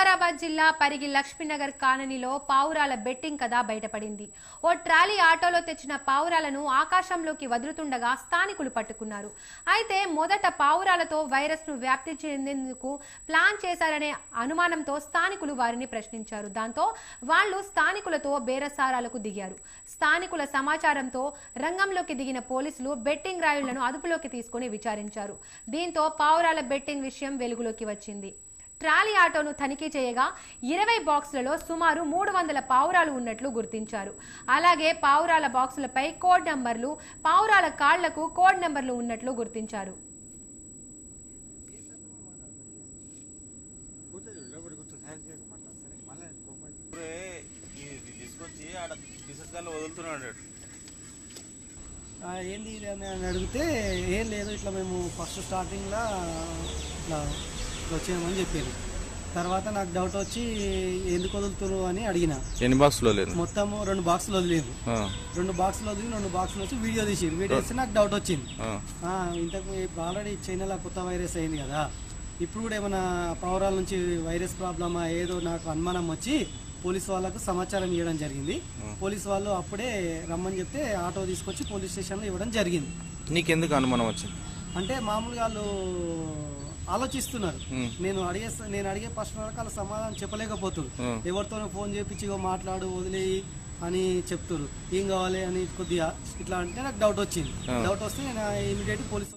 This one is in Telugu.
వికారాబాద్ జిల్లా పరిగి లక్ష్మీనగర్ కాలనీలో పావురాల బెట్టింగ్ కథ బయటపడింది. ఓ ట్రాలీ ఆటోలో తెచ్చిన పావురాలను ఆకాశంలోకి వదులుతుండగా స్థానికులు పట్టుకున్నారు. అయితే మొదట పావురాలతో వైరస్ ను వ్యాప్తి చెందేందుకు ప్లాన్ చేశారనే అనుమానంతో స్థానికులు వారిని ప్రశ్నించారు. దాంతో వాళ్లు స్థానికులతో బేరసారాలకు దిగారు. స్థానికుల సమాచారంతో రంగంలోకి దిగిన పోలీసులు బెట్టింగ్ రాయుళ్లను అదుపులోకి తీసుకుని విచారించారు. దీంతో పావురాల బెట్టింగ్ విషయం వెలుగులోకి వచ్చింది. ట్రాలీ ఆటోను తనిఖీ చేయగా 20 బాక్సులలో సుమారు 300 పావురాలు ఉన్నట్లు గుర్తించారు. అలాగే పావురాల బాక్సులపై కోడ్ నంబర్లు, పావురాల కాళ్లకు కోడ్ నంబర్లు ఉన్నట్లు గుర్తించారు. ఏంది అని అడిగితే ఏం లేదు, ఇట్లా మేము ఫస్ట్ స్టార్టింగ్లో ఇట్లా వచ్చామని చెప్పాను. తర్వాత నాకు డౌట్ వచ్చి ఎందుకు వదులుతున్నారు అని అడిగిన. ఎన్ని బాక్సులు లేదు? మొత్తం 2 బాక్సులు వదిలేదు. 2 బాక్సులు వదిలి 2 బాక్సులు వచ్చి వీడియో తీసి నాకు డౌట్ వచ్చింది. ఇంతకు ఇప్పుడు ఆల్రెడీ చైనాలో కొత్త వైరస్ అయింది కదా, ఇప్పుడు కూడా ఏమైనా పావురాల నుంచి వైరస్ ప్రాబ్లమా ఏదో నాకు అనుమానం వచ్చి పోలీసు వాళ్ళకు సమాచారం ఇవ్వడం జరిగింది. పోలీసు వాళ్ళు అప్పుడే రమ్మని చెప్తే ఆటో తీసుకొచ్చి పోలీస్ స్టేషన్లో ఇవ్వడం జరిగింది. నీకెందుకు అనుమానం వచ్చింది అంటే మామూలుగా వాళ్ళు ఆలోచిస్తున్నారు. నేను అడిగే ప్రశ్న వరకు వాళ్ళ సమాధానం చెప్పలేకపోతున్నారు. ఎవరితోనో ఫోన్ చేపించి మాట్లాడు వదిలేయి అని చెప్తున్నారు. ఏం కావాలి అని కొద్దిగా ఇట్లా అంటే నాకు డౌట్ వచ్చింది. డౌట్ వస్తే నేను ఇమీడియట్ పోలీసు